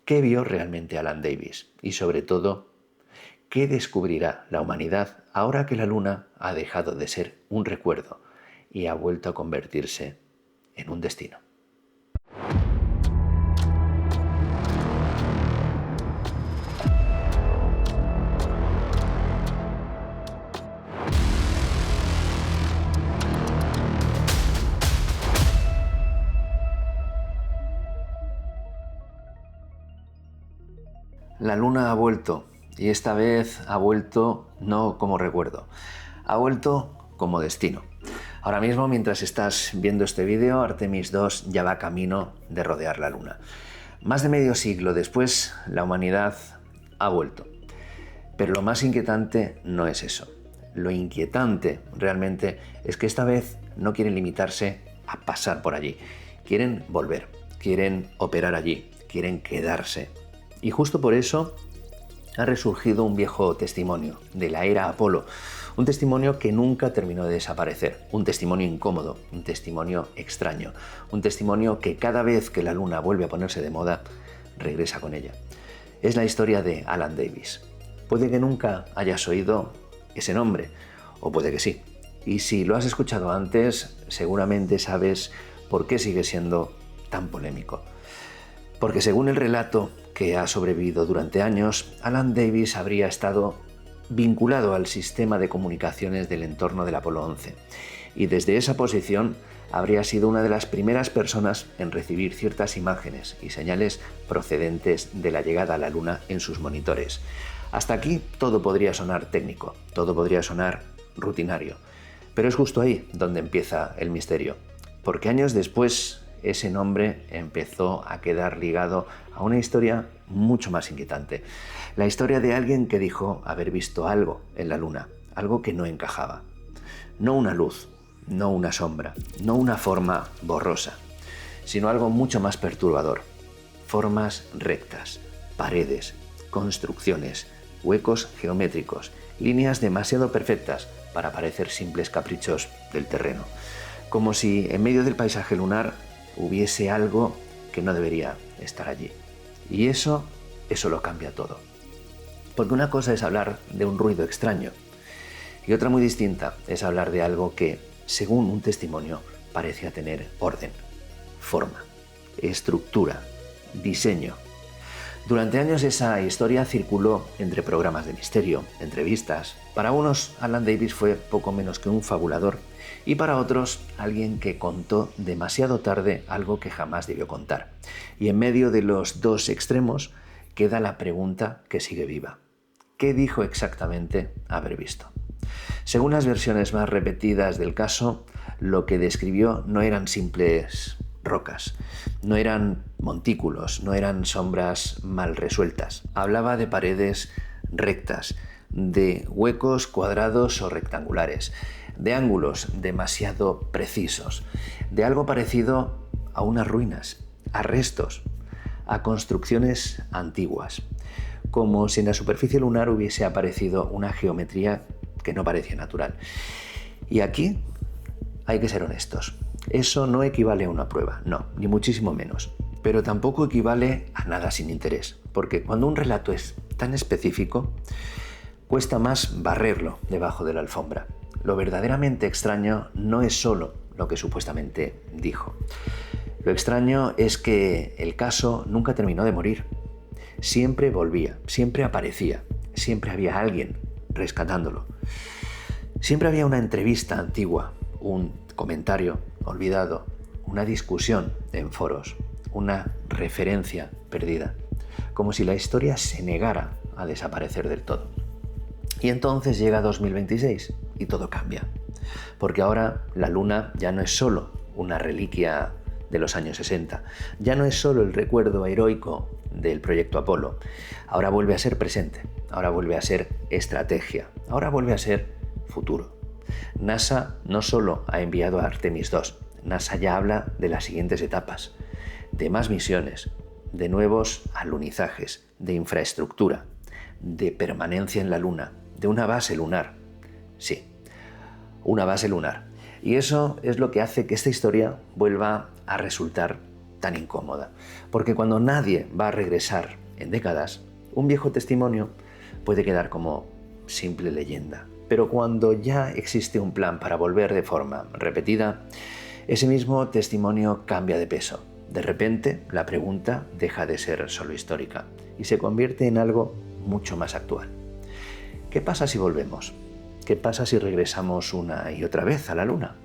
¿Qué vio realmente Alan Davis? Y sobre todo, ¿qué descubrirá la humanidad ahora que la Luna ha dejado de ser un recuerdo y ha vuelto a convertirse en un destino? La Luna ha vuelto, y esta vez ha vuelto no como recuerdo, ha vuelto como destino. Ahora mismo, mientras estás viendo este vídeo, Artemis II ya va camino de rodear la Luna. Más de medio siglo después, la humanidad ha vuelto. Pero lo más inquietante no es eso. Lo inquietante realmente es que esta vez no quieren limitarse a pasar por allí. Quieren volver, quieren operar allí, quieren quedarse. Y justo por eso ha resurgido un viejo testimonio de la era Apolo, un testimonio que nunca terminó de desaparecer, un testimonio incómodo, un testimonio extraño, un testimonio que cada vez que la Luna vuelve a ponerse de moda, regresa con ella. Es la historia de Alan Davis. Puede que nunca hayas oído ese nombre, o puede que sí. Y si lo has escuchado antes, seguramente sabes por qué sigue siendo tan polémico. Porque según el relato que ha sobrevivido durante años, Alan Davis habría estado vinculado al sistema de comunicaciones del entorno del Apolo 11 y desde esa posición habría sido una de las primeras personas en recibir ciertas imágenes y señales procedentes de la llegada a la Luna en sus monitores. Hasta aquí todo podría sonar técnico, todo podría sonar rutinario, pero es justo ahí donde empieza el misterio, porque años después ese nombre empezó a quedar ligado a una historia mucho más inquietante. La historia de alguien que dijo haber visto algo en la Luna, algo que no encajaba. No una luz, no una sombra, no una forma borrosa, sino algo mucho más perturbador. Formas rectas, paredes, construcciones, huecos geométricos, líneas demasiado perfectas para parecer simples caprichos del terreno. Como si en medio del paisaje lunar hubiese algo que no debería estar allí. Y eso lo cambia todo. Porque una cosa es hablar de un ruido extraño y otra muy distinta es hablar de algo que, según un testimonio, parecía tener orden, forma, estructura, diseño. Durante años esa historia circuló entre programas de misterio, entrevistas. Para unos, Alan Davis fue poco menos que un fabulador y para otros, alguien que contó demasiado tarde algo que jamás debió contar. Y en medio de los dos extremos queda la pregunta que sigue viva. ¿Qué dijo exactamente haber visto? Según las versiones más repetidas del caso, lo que describió no eran simples rocas, no eran montículos, no eran sombras mal resueltas. Hablaba de paredes rectas, de huecos cuadrados o rectangulares, de ángulos demasiado precisos, de algo parecido a unas ruinas, a restos, a construcciones antiguas, como si en la superficie lunar hubiese aparecido una geometría que no parecía natural. Y aquí hay que ser honestos. Eso no equivale a una prueba, no, ni muchísimo menos. Pero tampoco equivale a nada sin interés, porque cuando un relato es tan específico, cuesta más barrerlo debajo de la alfombra. Lo verdaderamente extraño no es solo lo que supuestamente dijo. Lo extraño es que el caso nunca terminó de morir. Siempre volvía, siempre aparecía, siempre había alguien rescatándolo. Siempre había una entrevista antigua, un comentario olvidado, una discusión en foros, una referencia perdida, como si la historia se negara a desaparecer del todo. Y entonces llega 2026 y todo cambia, porque ahora la Luna ya no es solo una reliquia de los años 60, ya no es solo el recuerdo heroico del proyecto Apolo, ahora vuelve a ser presente, ahora vuelve a ser estrategia, ahora vuelve a ser futuro. NASA no solo ha enviado a Artemis II, NASA ya habla de las siguientes etapas, de más misiones, de nuevos alunizajes, de infraestructura, de permanencia en la Luna, de una base lunar. Sí, una base lunar. Y eso es lo que hace que esta historia vuelva a resultar tan incómoda, porque cuando nadie va a regresar en décadas, un viejo testimonio puede quedar como simple leyenda. Pero cuando ya existe un plan para volver de forma repetida, ese mismo testimonio cambia de peso. De repente, la pregunta deja de ser solo histórica y se convierte en algo mucho más actual. ¿Qué pasa si volvemos? ¿Qué pasa si regresamos una y otra vez a la Luna?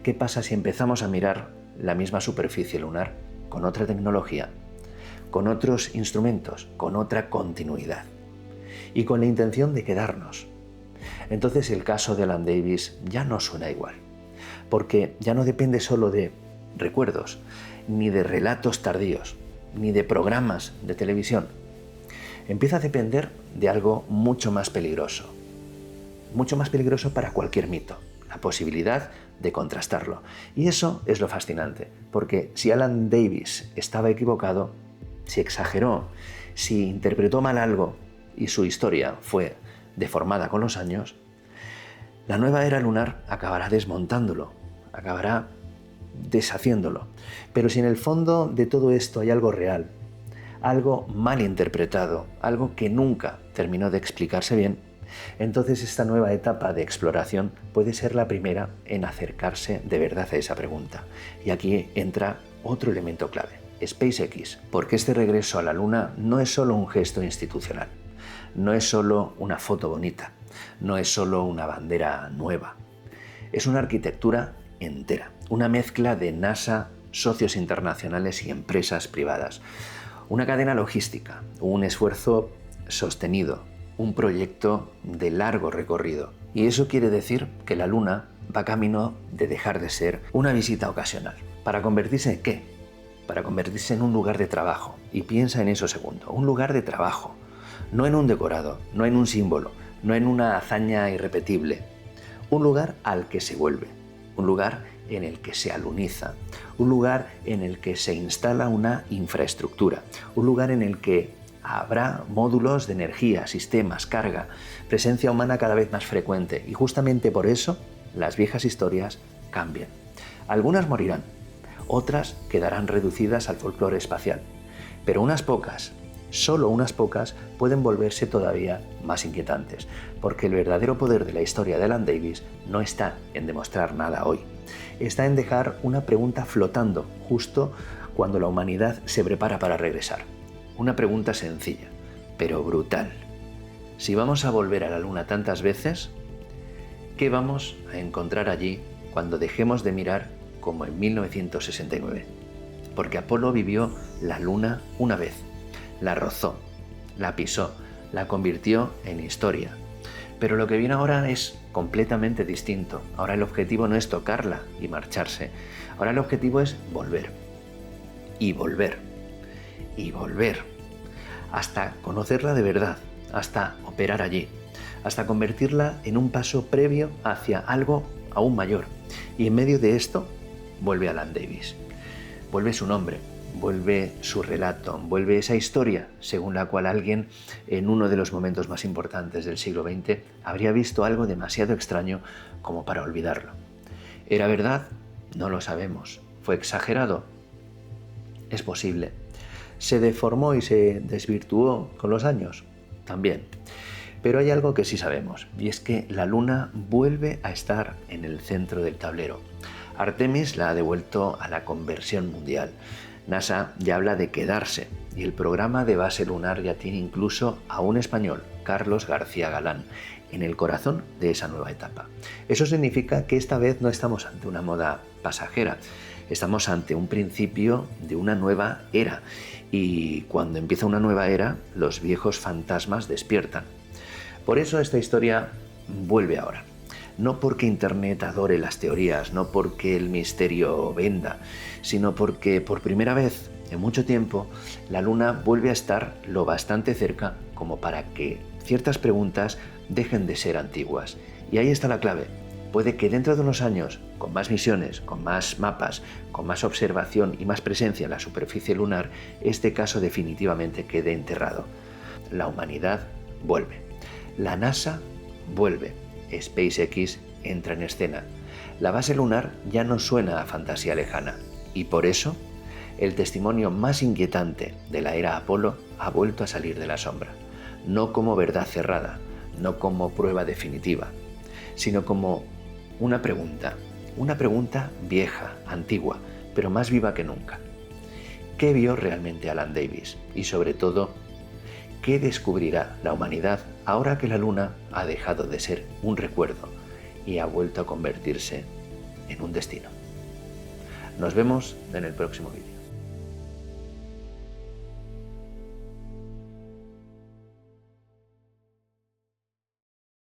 ¿Qué pasa si empezamos a mirar la misma superficie lunar con otra tecnología, con otros instrumentos, con otra continuidad y con la intención de quedarnos? Entonces el caso de Alan Davis ya no suena igual, porque ya no depende solo de recuerdos, ni de relatos tardíos, ni de programas de televisión. Empieza a depender de algo mucho más peligroso para cualquier mito, la posibilidad de contrastarlo. Y eso es lo fascinante, porque si Alan Davis estaba equivocado, si exageró, si interpretó mal algo y su historia fue deformada con los años, la nueva era lunar acabará desmontándolo, acabará deshaciéndolo. Pero si en el fondo de todo esto hay algo real, algo mal interpretado, algo que nunca terminó de explicarse bien, entonces esta nueva etapa de exploración puede ser la primera en acercarse de verdad a esa pregunta. Y aquí entra otro elemento clave, SpaceX, porque este regreso a la Luna no es solo un gesto institucional, no es solo una foto bonita, no es solo una bandera nueva, es una arquitectura entera, una mezcla de NASA, socios internacionales y empresas privadas, una cadena logística, un esfuerzo sostenido, un proyecto de largo recorrido. Y eso quiere decir que la Luna va camino de dejar de ser una visita ocasional. ¿Para convertirse en qué? Para convertirse en un lugar de trabajo. Y piensa en eso segundo, un lugar de trabajo. No en un decorado, no en un símbolo, no en una hazaña irrepetible. Un lugar al que se vuelve, un lugar en el que se aluniza, un lugar en el que se instala una infraestructura, un lugar en el que habrá módulos de energía, sistemas, carga, presencia humana cada vez más frecuente y justamente por eso las viejas historias cambian. Algunas morirán, otras quedarán reducidas al folclore espacial, pero unas pocas, solo unas pocas, pueden volverse todavía más inquietantes, porque el verdadero poder de la historia de Alan Davis no está en demostrar nada hoy, está en dejar una pregunta flotando justo cuando la humanidad se prepara para regresar. Una pregunta sencilla, pero brutal. Si vamos a volver a la Luna tantas veces, ¿qué vamos a encontrar allí cuando dejemos de mirar como en 1969? Porque Apolo vivió la Luna una vez, la rozó, la pisó, la convirtió en historia. Pero lo que viene ahora es completamente distinto. Ahora el objetivo no es tocarla y marcharse. Ahora el objetivo es volver. Y volver. Y volver. Hasta conocerla de verdad. Hasta operar allí. Hasta convertirla en un paso previo hacia algo aún mayor. Y en medio de esto, vuelve Alan Davis. Vuelve su nombre. Vuelve su relato, vuelve esa historia según la cual alguien en uno de los momentos más importantes del siglo XX habría visto algo demasiado extraño como para olvidarlo. ¿Era verdad? No lo sabemos. ¿Fue exagerado? Es posible. ¿Se deformó y se desvirtuó con los años? También. Pero hay algo que sí sabemos, y es que la Luna vuelve a estar en el centro del tablero. Artemis la ha devuelto a la conversión mundial. NASA ya habla de quedarse y el programa de base lunar ya tiene incluso a un español, Carlos García Galán, en el corazón de esa nueva etapa. Eso significa que esta vez no estamos ante una moda pasajera, estamos ante un principio de una nueva era y cuando empieza una nueva era, los viejos fantasmas despiertan. Por eso esta historia vuelve ahora. No porque Internet adore las teorías, no porque el misterio venda, sino porque por primera vez en mucho tiempo la Luna vuelve a estar lo bastante cerca como para que ciertas preguntas dejen de ser antiguas. Y ahí está la clave. Puede que dentro de unos años, con más misiones, con más mapas, con más observación y más presencia en la superficie lunar, este caso definitivamente quede enterrado. La humanidad vuelve. La NASA vuelve. SpaceX entra en escena. La base lunar ya no suena a fantasía lejana y por eso El testimonio más inquietante de la era Apolo ha vuelto a salir de la sombra, no como verdad cerrada, no como prueba definitiva, sino como una pregunta vieja, antigua, pero más viva que nunca. ¿Qué vio realmente Alan Davis? Y sobre todo, ¿qué descubrirá la humanidad ahora que la Luna ha dejado de ser un recuerdo y ha vuelto a convertirse en un destino? Nos vemos en el próximo vídeo.